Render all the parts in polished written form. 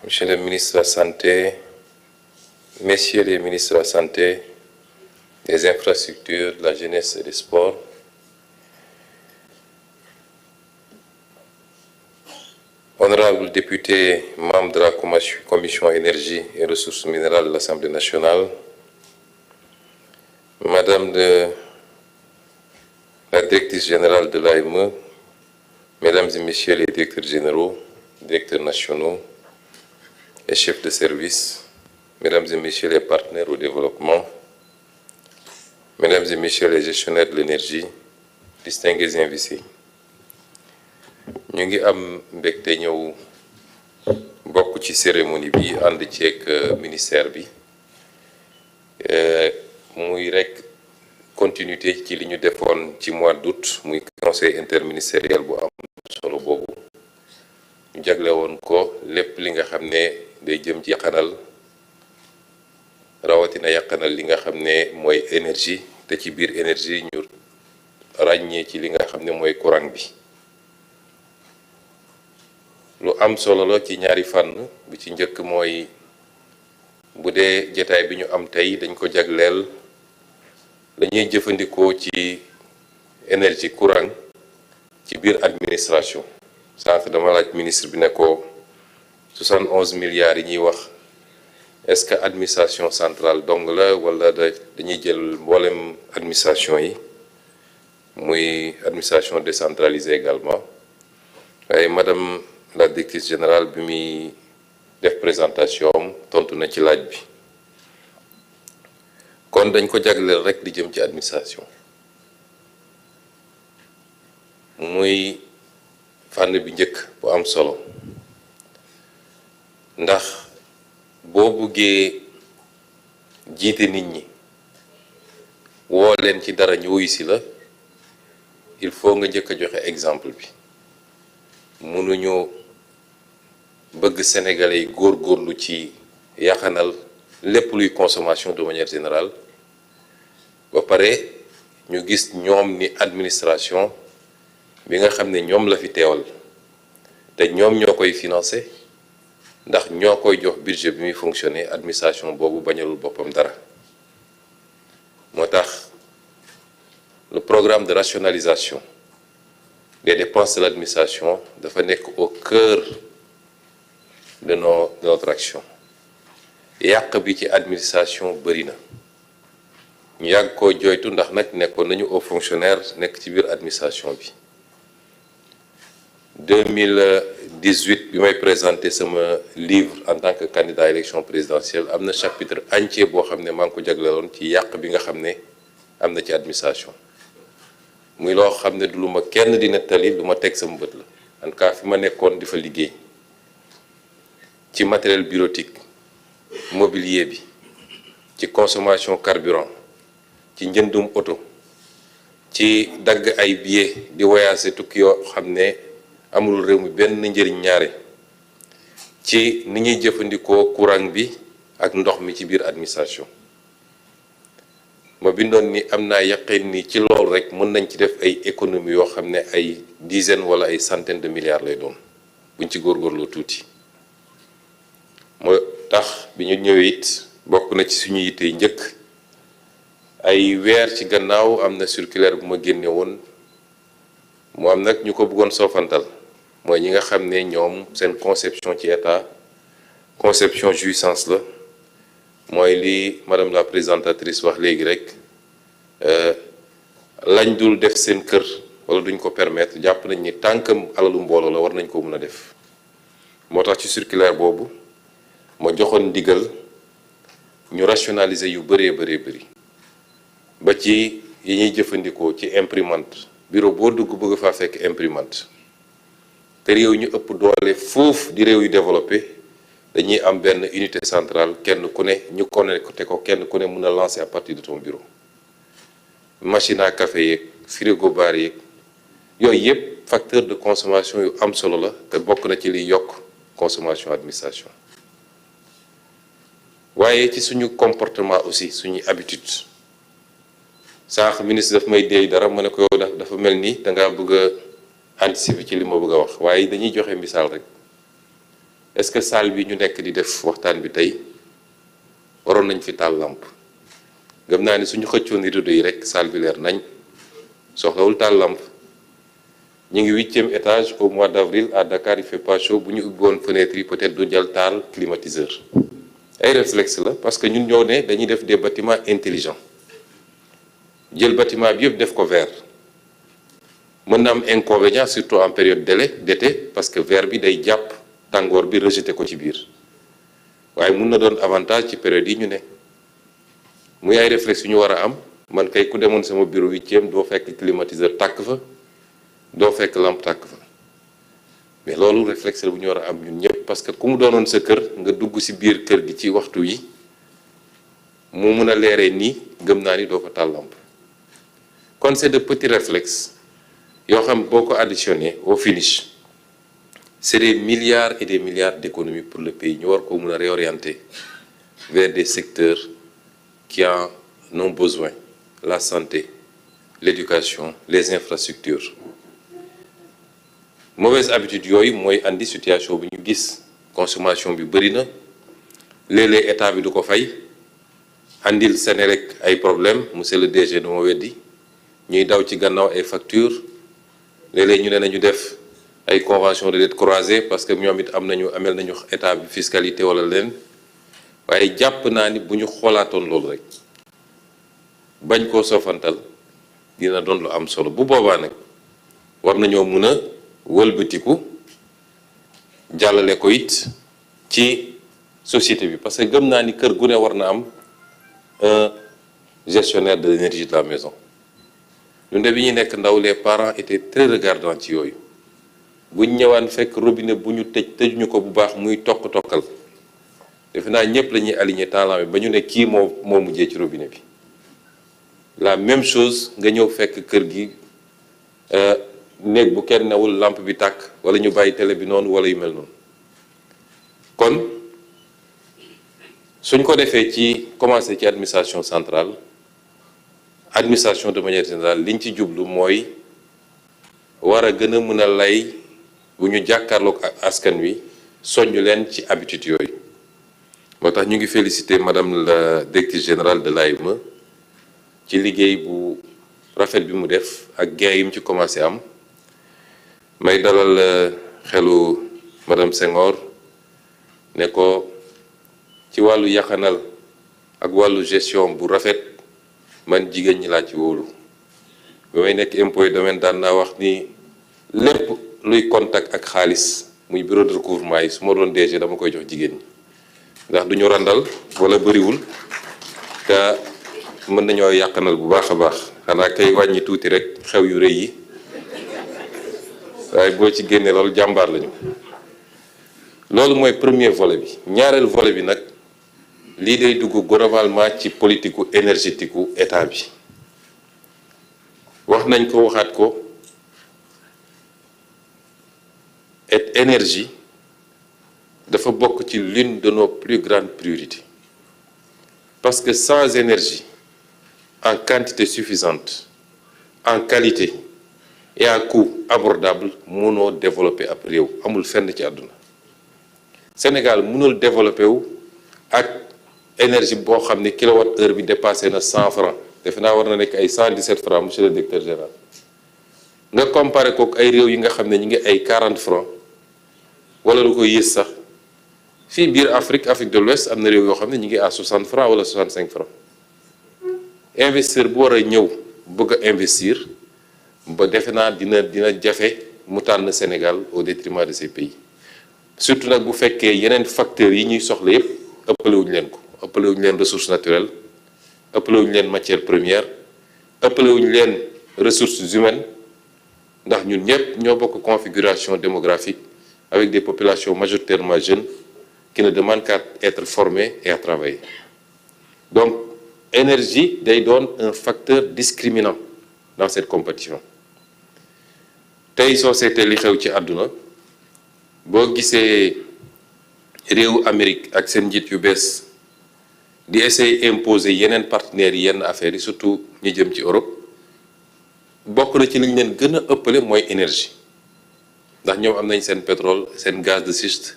Monsieur le ministre de la Santé, Messieurs les ministres de la Santé, des Infrastructures, de la Jeunesse et des Sports, honorables députés, membres de la Commission Énergie et Ressources minérales de l'Assemblée nationale, Madame la directrice générale de l'AME, Mesdames et Messieurs les directeurs généraux, directeurs nationaux et chefs de service, Mesdames et Messieurs les partenaires au développement, Mesdames et Messieurs les gestionnaires de l'énergie, distingués invités. ñu ngi am mbégte ñëw bokk ci cérémonie bi ànd ceeg ministère bi muy rek continuité ci li ñu defoon ci mois d'août muy conseil interministériel bu am solo boobu ñu jagle woon ko lépp li nga xam ne day jëm ci yaqanal rawatina yaqanal li nga xam ne mooy énergie te ci biir énergie ñu ràññee ci li nga xam ne mooy courant bi lu am solo la ci ñaari fànn bi ci njëkk mooy bu dee jotaay bi ñu am tey dañ ko jagleel lañuy jëfandikoo ci énergie courant ci biir administration sànq dama laaj ministre bi ne ko 71 milliards yi ñuy wax est-ce que administration centrale dong la wala dañuy jël mboolem administration yi muy administration décentralisée également waaye madame la directrice générale bi muy def présentation tontu na ci laaj bi kon dañ ko jagleel rek di jëm ci administration muy fànn bi njëkk bu am solo ndax boo buggee jiite nit ñi woo leen ci dara ñu wuyu si la il faut nga njëkk a joxe exemple bi mënuñu bëgg sénégalais yi góorgóorlu ci yaxanal lépp luy consommation de manière générale ba pare ñu gis ñoom ni administration bi nga xam ne ñoom la fi teewal te ñoom ñoo koy financer ndax ñoo koy jox budget bi muy fonctionner administration boobu bañalul boppam dara moo tax le programme de rationalisation des dépenses de l'administration dafa nekk au cœur de notre action yàq bi ci administration bëri na ñu yàgg koo joytu ndax nag nekkoon nañu aux fonctionnaires nekk ci biir administration bi 2018 bi may présenté sama livre en tant que candidat à élection présidentielle am na chapitre entier boo xam ne maa ngi ko jagleeloon ci yàq bi nga xam ne am na ci administration muy loo xam ne du lu ma kenn di nettali lu ma teg sama bët la en tout cas fi ma nekkoon di fa liggéey ci matériel bureautique mobilier bi ci consommation carburant ci njëndum oto ci dagg ay billets di voyager tukki yoo xam ne amul réew mi benn njëriñ ñaare ci ni ñuy jëfandikoo courant bi ak ndox mi ci biir administration ma bindoon ni am naa yaqin ni ci loolu rek mën nañ ci def ay économie yoo xam ne ay dizaines wala ay centaines de milliards lay doon buñ ci góorgóorloo tuuti moo tax bi ñu ñëwee it bokk na ci suñu yitte njëkk ay weer ci gannaaw am na circulaire bu ma génne woon mu am nag ñu ko bëggoon soofantal mooy ñi nga xam ne ñoom seen conception ci état conception jouissance la mooy li madame la présentatrice wax léegi rek lañ dul def seen kër wala duñ ko permettre jàpp nañ ni tant que alalu mbooloo la war nañ ko mën a def moo tax ci circulaire boobu ma joxoon ndigal ñu rationaliser yu bëree bëri ba ci yi ñuy jëfandikoo ci imprimante bureau boo dugg bëgg faa fekk imprimante te réew ñu ëpp doole foofu di réew yu développé dañuy am benn unité centrale kenn ku ne ñu connecté ko kenn ku ne mën a lancer à partir de ton bureau machine à café yeeg frigo bar yeeg yooyu yëpp facteur de consommation yu am solo la te bokk na ci liy yokk consommation administration waaye ci suñu comportement aussi suñuy habitude sànq ministre daf may déey dara ma ne ko yow dafa mel ni dangaa bëgg a anticiper ci li ma bëgg a wax waaye dañuy joxe misaal rek est-ce que salle bi ñu nekk di def waxtaan bi tey waroon nañ fi taal lampe gëm naa ni suñu xëccoon rideau yi rek salle bi leer nañ soxlawul taal lampe ñu ngi 8e étage au mois d'avril à Dakar il fait pas chaud bu ñu ubbi woon fenêtre yi peut-être du jël taal climatiseur ay réflexe la parce que ñun ñoo ne dañuy def des bâtiments intelligents jël bâtiment bi yëpp def ko vert mën na am inconvénient surtout en période d'été parce que vert bi day jàpp tàngoor bi rejeté ko ci biir waaye mun na doon avantage ci période yi ñu ne muy ay réflexe yu ñu war a am man kay ku demoon sama bureau 8e doo fekk climatiseur tàkk fa doo fekk lampe tàkk fa mais loolu réflexe la bu ñu war a am ñun ñëpp parce que ku mu doonoon sa kër nga dugg ci biir kër gi ci waxtu yi mu mun a leeree nii gëm naa ni doo ko taal lampe kon c'est de petits réflexes yoo xam boo ko additionné au finish c'est des milliards et des milliards d'économies pour le pays ñu war ko mun a réorienter vers des secteurs qui en ont besoin la santé l'éducation les infrastructures mauvaise habitude yooyu mooy andi situation bi ñu gis consommation bi bëri na léeg-léeg état bi du ko fay andil Senelec ay problème monsieur le DG du ma weddi ñuy daw ci gannaaw ay factures léeg-léeg ñu ne nañu def ay convention de dette croisée parce que ñoom it amel nañu état bi fiscalité wala leen waaye jàpp naa ni bu ñu xoolaatoon loolu rek bañ koo sofantal dina doon lu am solo bu boobaa nag war nañoo mun a wëlbatiku jàllale ko it ci société bi parce que gëm naa ni kër gu ne war na am un gestionnaire de l'énergie de la maison ñun de bi ñuy nekk ndaw les parents étaient très regardants ci yooyu buñ ñëwaan fekk robinet bu ñu tëjuñu ko bu baax muy tokk-tokkal defe naa ñëpp la ñuy aligné temps bi ba ñu ne kii moo mujjee ci robinet bi la même chose nga ñëw fekk kër gi néeg bu kenn newul lampe bi tàkk wala ñu bàyyi télé bi noonu wala yu mel noonu kon suñ ko defee ci commencé ci administration centrale administration de manière générale liñ ci jublu mooy war a gën a mën a lay bu ñu jàkkaarloog ak askan wi soññ leen ci habitude yooyu moo tax ñu ngi féliciter madame la directrice générale de l'AME ci liggéey bu rafet bi mu def ak gain yi mu ci commencé am may dalal xelu madame Senghor ne ko ci wàllu yaxanal ak wàllu gestion bu rafet man jigéen ñi laa ci wóolu ba may nekk impôt domaine daan naa wax ni lépp luy contact ak xaalis muy bureau de recouvrement yi su ma doon DG dama koy jox jigéen ñi ndax du ñu randal wala bëriwul te mën nañoo yàqanal bu baax a baax xanaa kay wàññi tuuti rek xew yu rëy yi waaye boo ci génnee loolu jàmbaar lañu loolu mooy premier volet bi ñaareel volet bi nag lii day dugg globalement ci politique énergétique u état bi wax nañ ko waxaat ko et énergie dafa bokk ci l'une de nos plus grandes priorités parce que sans énergie en quantité suffisante en qualité et à coût abordable mënoo développer ab réew amul fenn ci àdduna Sénégal mënul développer wu ak énergie boo xam ne kilowatt heure bi dépassé na 100 francs defe naa war na nekk ay 117 francs monsieur le directeur général nga comparé ko ay réew yi nga xam ne ñu ngi ay 40 francs wala lu ko yées sax fii biir Afrique de l'Ouest am na réew yoo xam ne ñu ngi à 60 francs wala 65 francs investisseur bu war a ñëw bëgg a investir ba defe naa dina jafe mu tànn Sénégal au détriment de ces pays surtout nag bu fekkee yeneen facteurs yi ñuy soxla yépp ëppalewuñu leen ko ëppalewuñu leen ressources naturelles ëppalewuñu leen matières premières ëppalewuñu leen ressources humaines ndax ñun ñëpp ñoo bokk configuration démographique avec des populations majoritairement jeunes qui ne demandent qu'à être formées et à travailler donc énergie day doon un facteur discriminant dans cette compétition tey soo seetee li xew ci àdduna boo gisee réewu Amérique ak seen njiit yu bees di essayer imposer yeneen partenaires yi yenn affaires yi surtout ñi jëm ci Europe bokk na ci li ñu leen gën a ëppale mooy énergie ndax ñoom am nañ seen pétrole seen gaz de schiste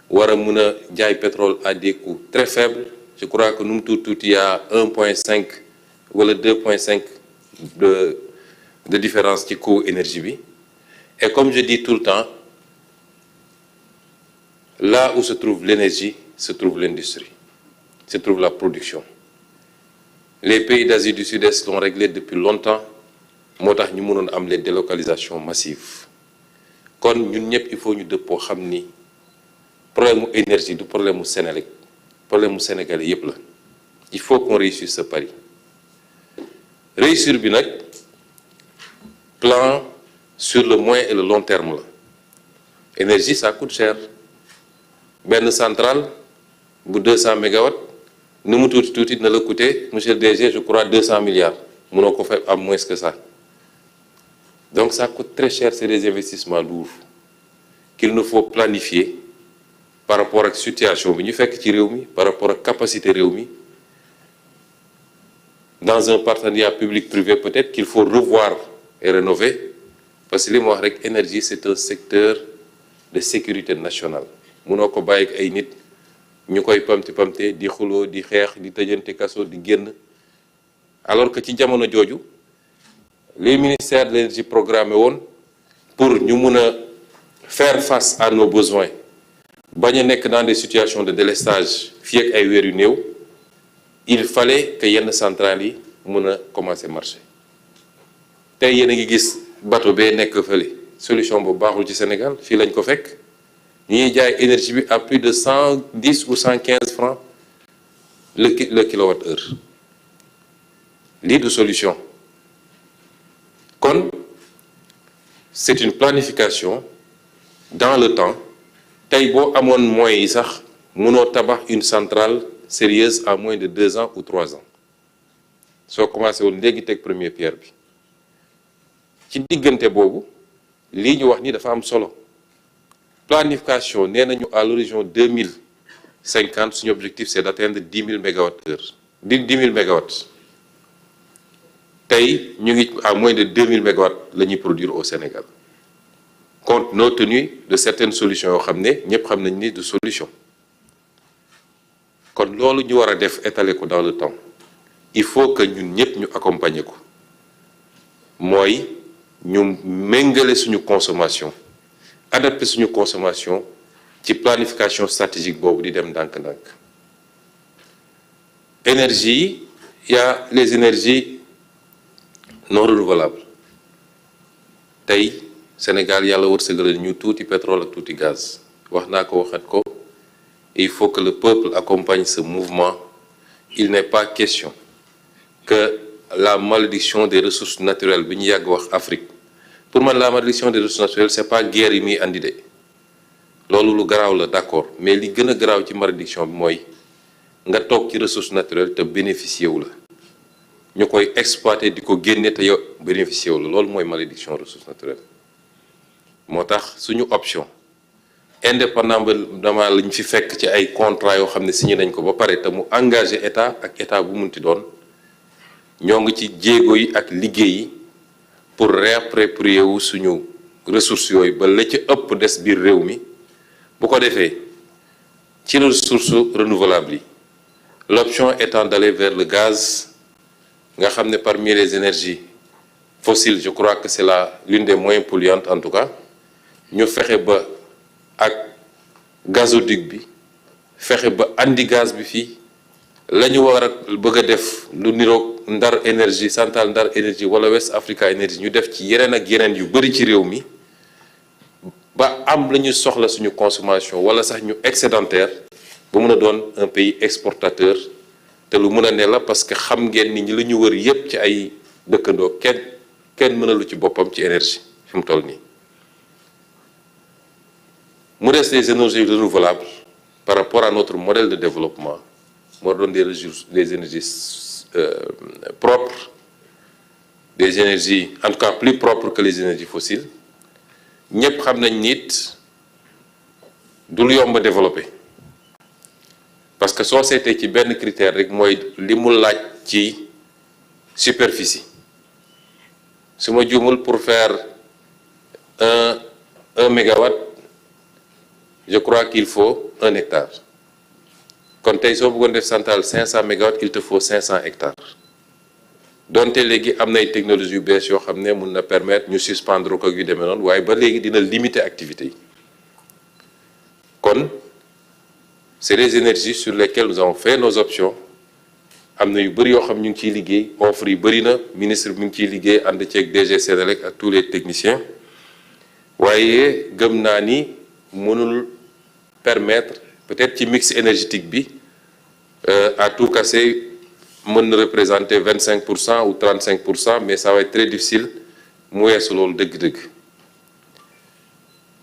war a mën a jaay pétrole à des coûts très faibles. Je crois que nu mu tuuti il y a 1,5 wala 2,5 de différence ci coût énergie bi. Et comme je dis tout le temps, là où se trouve l'énergie se trouve l'industrie, se trouve la production. Les pays d'Asie du Sud-Est l'ont réglé depuis longtemps, moo tax ñu mënoon am les délocalisations massives. Kon ñun ñëpp il faut ñu dëppoo xam ni problème mu énergie du problème mu Sénélec, problème mu sénégalais yëpp la. Il faut qu'on réussisse ce pari. Réussir bi nag plan sur le moyen et le long terme la. Énergie ça coûte cher. Benn centrale bu 200 mégawatts nu mu tuuti na la coûter monsieur le DG je crois 200 milliards mënoo ko fa am moins que ça. Donc ça coûte très cher, c'est des investissements lourds qu'il nous faut planifier par rapport ak situation bi ñu fekk ci réew mi, par rapport ak capacité réew mi. Dans un partenariat public-privé peut-être qu'il faut revoir et rénover parce que li ma wax rek énergie c'est un secteur de sécurité nationale. Mënoo ko bàyyi ak ay nit ñu koy pamte di xuloo di xeex di tëjante kaso di génn alors que ci jamono jooju les ministères de l'énergie programmé woon pour ñu mun a faire face à nos besoins bañ a nekk dans des situations de délestage fii ak ay weer yu néew il fallait que yenn centrales yi mun a commencer marcher. Tey yéen a ngi gis bateau bee nekk fële solution bu baaxul ci Sénégal fii lañ ko fekk ñuy jaay énergie bi à plus de 110 ou 115 francs le kilowattheure. Lii du solution. Kon c'est une planification dans le temps. Tey boo amoon moyens yi sax mënoo tabax une centrale sérieuse en moins de 2 ans ou 3 ans soo commencé woon léegi teg première pierre bi ci diggante boobu lii ñu wax ni dafa am solo. Planification nee nañu à l'horizon 2050 suñu objectif c'est d'atteindre 10 000 mégawattheures 10 000 mégawatts. Tey ñu ngi à moins de 2000 mégawatts la ñuy produire au Sénégal compte tenu de certaines solutions yoo xam ne ñëpp xam nañ ni de solution. Kon loolu ñu war a def étaler ko dans le temps il faut que ñun ñëpp ñu accompagner ko mooy ñu méngale suñu consommation adapter suñu consommation ci planification stratégique boobu di dem ndànk-ndànk. Énergie il y a les énergies non renouvelable. Tey Sénégal yàlla wërsëgal ñu tuuti pétrole ak tuuti gaz wax naa ko waxat ko il faut que le peuple accompagne ce mouvement. Il n'est pas question que la malédiction des ressources naturelles bi ñu yàgg wax Afrique pour man la malédiction des ressources naturelles c'est pas guerre yi muy andi de loolu lu garaaw la d'accord mais li gën a garaaw ci malédiction bi mooy nga toog ci ressources naturelles te bénéficier wu la. ñu koy exploiter di ko génne te yow bénéficier wu la loolu mooy malédiction ressources naturelles. Moo tax suñu option indépendamment lañ fi fekk ci ay contrats yoo xam ne signé nañ ko ba pare te mu engagé état ak état bu munti doon ñoo ngi ci jéego yi ak liggéey yi pour réapproprier wu suñu ressources yooyu ba la ci ëpp des biir réew mi bu ko defee ci ressources renouvelables yi l'option étant d'aller vers le gaz. Nga xam ne parmi les énergies fossiles je crois que c'est l'une des moins polluantes en tout cas ñu fexe ba ak gazoduc bi fexe ba andi gaz bi fii la ñu war a bëgg a def lu niroog Ndar énergie centrale Ndar énergie wala West Africa énergie ñu def ci yeneen ak yeneen yu bari ci réew mi ba am la ñu soxla suñu consommation wala sax ñu excédentaire ba mën a doon un pays exportateur. Te lu mën a ne la parce que xam ngeen ni ñi la ñu wër yépp ci ay dëkkandoo kenn mënalu ci boppam ci énergie fi mu toll nii. Mu des les énergies renouvelables par rapport à notre modèle de développement moo doon des énergies propres des énergies en tout cas plus propres que les énergies fossiles ñëpp xam nañ nit du lu yomb a développer. Parce que soo seetee ci benn critère rek mooy li mu laaj ci superficie su ma juumul pour faire un mégawatt je crois qu'il faut 1 hectare kon tey soo bëggoon def centrale 500 mégawatts il te faut 500 hectares donte léegi am nay technologie yu bees yoo xam ne mun na permettre ñu suspendre ko yu demee noonu waaye ba léegi dina limiter activité yi kon c'est des énergies sur lesquelles nous avons fait nos options am na yu bëri yoo xam ñu ngi ciy liggéey offre yi bëri na ministre bi mu ngi ciy liggéey ànd ceeg DG Senelec ak tous les techniciens waaye gëm naa ni mënul permettre peut-être ci mix énergétique bi à tout casser mën na représenter 25% ou 35%, mais ça va être très difficile mu weesu loolu dëgg-dëgg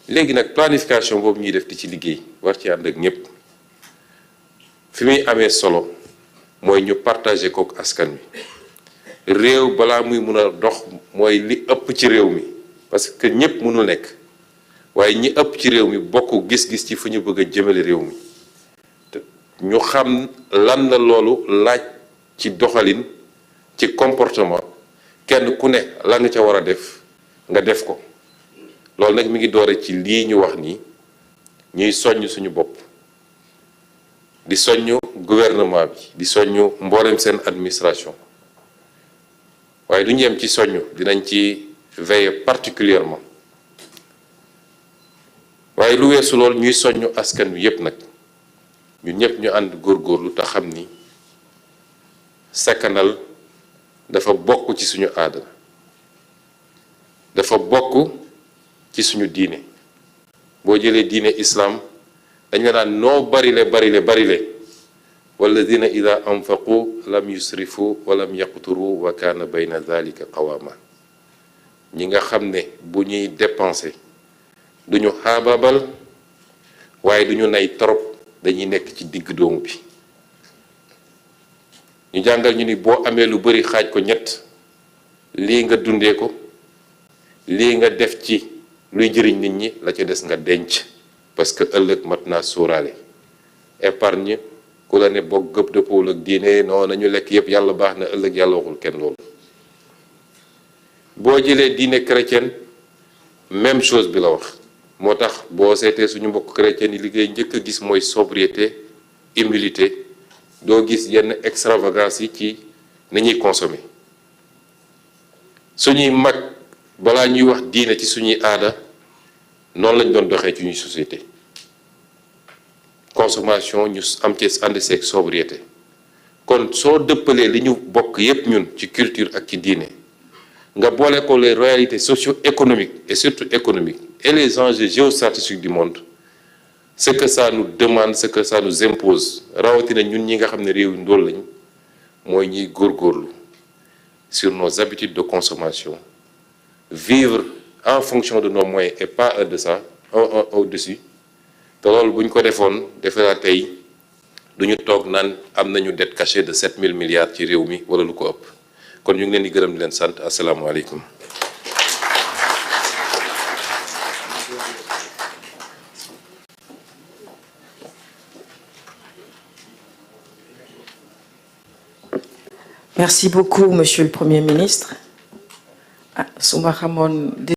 léegi nag planification boobu ñuy def di ci liggéey war ci ànd ak ñëpp fi muy amee solo mooy ñu partager kook askan wi réew balaa muy mun a dox mooy li ëpp ci réew mi parce que ñëpp mënul nekk waaye ñi ëpp ci réew mi bokk gis-gis ci fu ñu bëgg a jëmale réew mi ñu xam lan la loolu laaj ci doxalin ci comportement kenn ku ne la nga ca war a def nga def ko loolu nag mi ngi doore ci lii ñu wax nii ñuy soññ suñu bopp di soññ gouvernement bi di soññ mboolem seen administration waaye du ñu yem ci soññ dinañ ci veiller particulièrement waaye lu weesu loolu ñuy soññ askan wi yépp nag ñun ñëpp ñu ànd góorgóorlu te xam ni sakkanal dafa bokk ci suñu aada dafa bokk ci suñu diine boo jëlee diine islam dañ la naan noo barile walladina ida anfaqu lam yusrifu wa lam yaqturu wa kaana bayna dhalika qawama ñi nga xam ne bu ñuy dépenser duñu xaabaabal waaye duñu nay trop dañuy nekk ci digg doomu bi ñu jàngal ñu ni boo amee lu bari xaaj ko ñett lii nga dundee ko lii nga def ci luy jëriñ nit ñi la ca des nga denc parce que ëllëg mat naa sóoraale épargne ku la ne bokk gëpp dëppool ak diine non nañu lekk yépp yàlla baax na ëllëg yàlla waxul kenn loolu boo jëlee diine chrétienne même chose bi la wax moo tax boo seetee suñu mbokk chrétien yi liggéey njëkk a gis mooy sobriété humilité doo gis yenn extravagance yi ci ni ñuy consommer suñuy mag balaa ñuy wax diine ci suñuy aada noonu lañ doon doxee ci ñuy société consommation ñu am ci ànd seeg sobriété kon soo dëppalee li ñu bokk yépp ñun ci culture ak ci diine nga boole ko les réalités socio-économiques et surtout économiques et les enjeux géostratégiques du monde ce que ça nous demande ce que ça nous impose rawatina ñun ñi nga xam ne réew yu ndóol lañ mooy ñuy góorgóorlu sur nos habitudes de consommation vivre en fonction de nos moyens et pas au-dessus te loolu bu ñu ko defoon defe naa tey du ñu toog naan am nañu dette cachée de 7000 milliards ci réew mi wala lu ko ëpp kon ñu ngi leen di gërëm di leen sant asalaamaaleykum. Merci beaucoup, Monsieur le Premier ministre. Su ma xamoon